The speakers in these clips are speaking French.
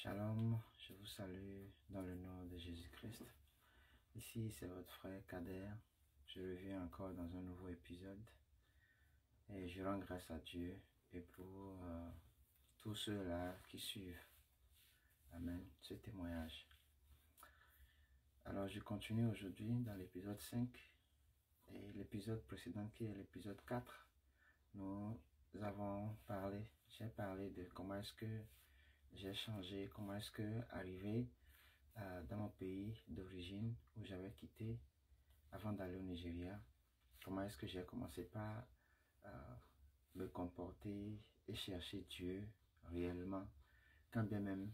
Shalom, je vous salue dans le nom de Jésus-Christ. Ici, c'est votre frère Kader. Je reviens encore dans un nouveau épisode. Et je rends grâce à Dieu et pour tous ceux-là qui suivent. Amen, ce témoignage. Alors, je continue aujourd'hui dans l'épisode 5. Et l'épisode précédent qui est l'épisode 4, nous avons parlé, j'ai parlé de comment est-ce que j'ai changé, comment est-ce que arrivé dans mon pays d'origine où j'avais quitté avant d'aller au Nigeria, comment est-ce que j'ai commencé par me comporter et chercher Dieu réellement, quand bien même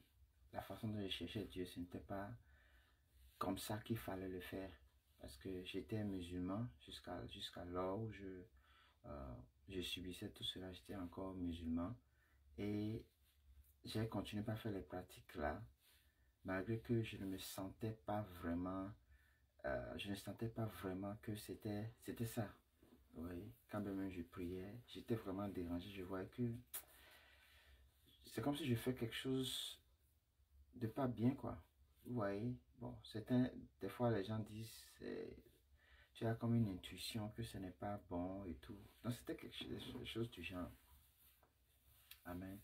la façon dont je cherchais Dieu, ce n'était pas comme ça qu'il fallait le faire, parce que j'étais musulman jusqu'à l'heure où je subissais tout cela, j'étais encore musulman et j'ai continué par faire les pratiques là, malgré que je ne me sentais pas vraiment, que c'était ça. Oui, quand même je priais, j'étais vraiment dérangé, je voyais que c'est comme si je fais quelque chose de pas bien, quoi. Vous voyez, bon, des fois les gens disent, tu as comme une intuition que ce n'est pas bon et tout. Donc c'était quelque chose du genre. Amen.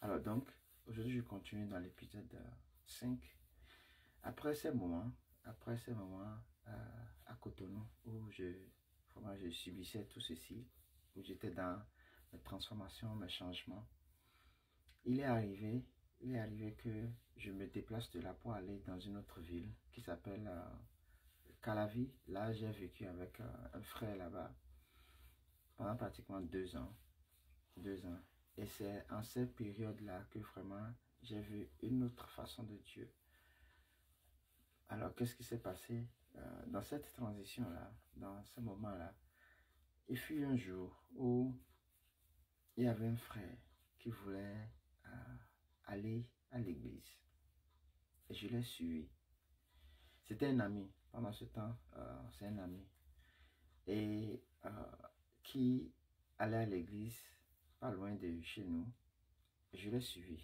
Alors donc, aujourd'hui je continue dans l'épisode 5. Après ces moments à Cotonou où vraiment, je subissais tout ceci, où j'étais dans mes transformations, mes changements, il est arrivé que je me déplace de là pour aller dans une autre ville qui s'appelle Calavi. Là, j'ai vécu avec un frère là-bas pendant pratiquement 2 ans. 2 ans. Et c'est en cette période-là que vraiment j'ai vu une autre façon de Dieu. Alors, qu'est-ce qui s'est passé dans cette transition-là, dans ce moment-là? Il fut un jour où il y avait un frère qui voulait aller à l'église. Et je l'ai suivi. C'était un ami. Pendant ce temps, c'est un ami. Et qui allait à l'église, pas loin de chez nous. Et je l'ai suivi.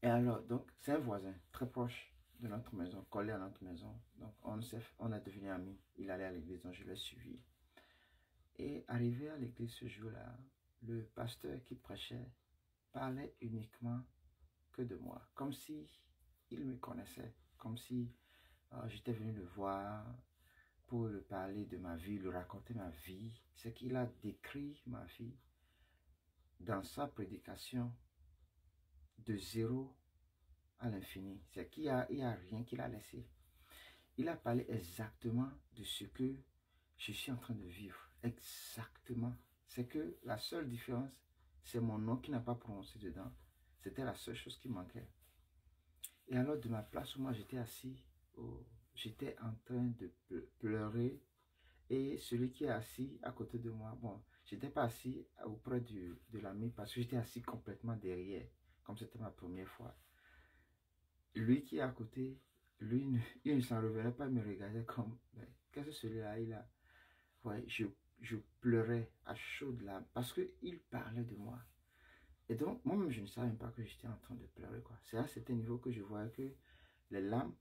Et alors, donc, c'est un voisin très proche de notre maison, collé à notre maison. Donc, on est devenus amis. Il allait à l'église, donc je l'ai suivi. Et arrivé à l'église ce jour-là, le pasteur qui prêchait parlait uniquement que de moi, comme si il me connaissait, comme si j'étais venu le voir pour lui parler de ma vie, lui raconter ma vie. C'est qu'il a décrit ma vie dans sa prédication de 0 à l'infini. C'est qu'il n'y a rien qu'il a laissé. Il a parlé exactement de ce que je suis en train de vivre. Exactement. C'est que la seule différence, c'est mon nom qui n'a pas prononcé dedans. C'était la seule chose qui manquait. Et alors, de ma place où moi j'étais assis, j'étais en train de pleurer. Et celui qui est assis à côté de moi, bon, j'étais pas assis auprès de l'ami parce que j'étais assis complètement derrière, comme c'était ma première fois. Lui qui est à côté, lui, il ne s'en revenait pas, il me regardait comme, qu'est-ce que celui-là, il a... Ouais, je pleurais à chaudes larmes parce qu'il parlait de moi. Et donc, moi-même, je ne savais même pas que j'étais en train de pleurer, quoi. C'est à cet niveau que je voyais que les larmes,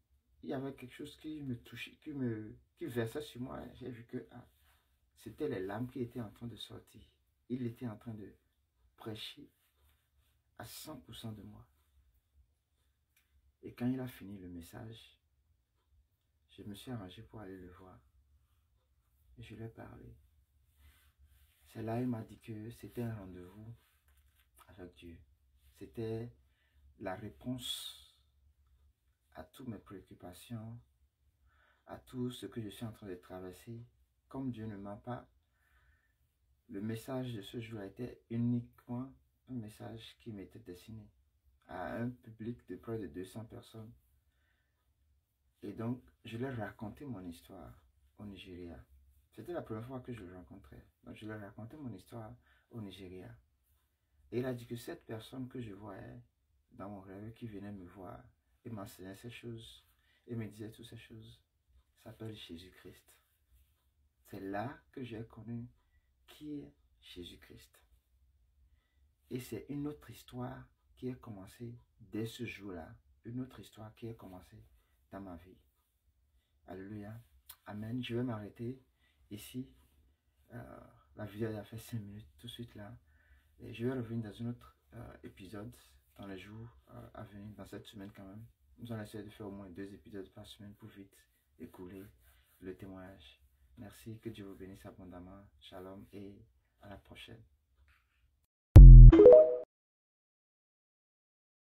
il y avait quelque chose qui me touchait, qui versait sur moi. J'ai vu que c'était les larmes qui étaient en train de sortir. Il était en train de prêcher à 100% de moi. Et quand il a fini le message, je me suis arrangé pour aller le voir. Et je lui ai parlé. C'est là qu'il m'a dit que c'était un rendez-vous avec Dieu. C'était la réponse à toutes mes préoccupations, à tout ce que je suis en train de traverser. Comme Dieu ne m'a pas, le message de ce jour était uniquement un message qui m'était destiné à un public de près de 200 personnes. Et donc, je leur racontais mon histoire au Nigeria. C'était la première fois que je le rencontrais. Donc, je leur racontais mon histoire au Nigeria. Et il a dit que cette personne que je voyais dans mon rêve, qui venait me voir et m'enseignait ces choses, et me disait toutes ces choses, s'appelle Jésus-Christ. C'est là que j'ai connu qui est Jésus-Christ. Et c'est une autre histoire qui a commencé dès ce jour-là, une autre histoire qui a commencé dans ma vie. Alléluia. Amen. Je vais m'arrêter ici. La vidéo a fait 5 minutes tout de suite là. Et je vais revenir dans un autre épisode dans les jours à venir, dans cette semaine quand même. Nous allons essayer de faire au moins 2 épisodes par semaine pour vite écouler le témoignage. Merci, que Dieu vous bénisse abondamment. Shalom et à la prochaine.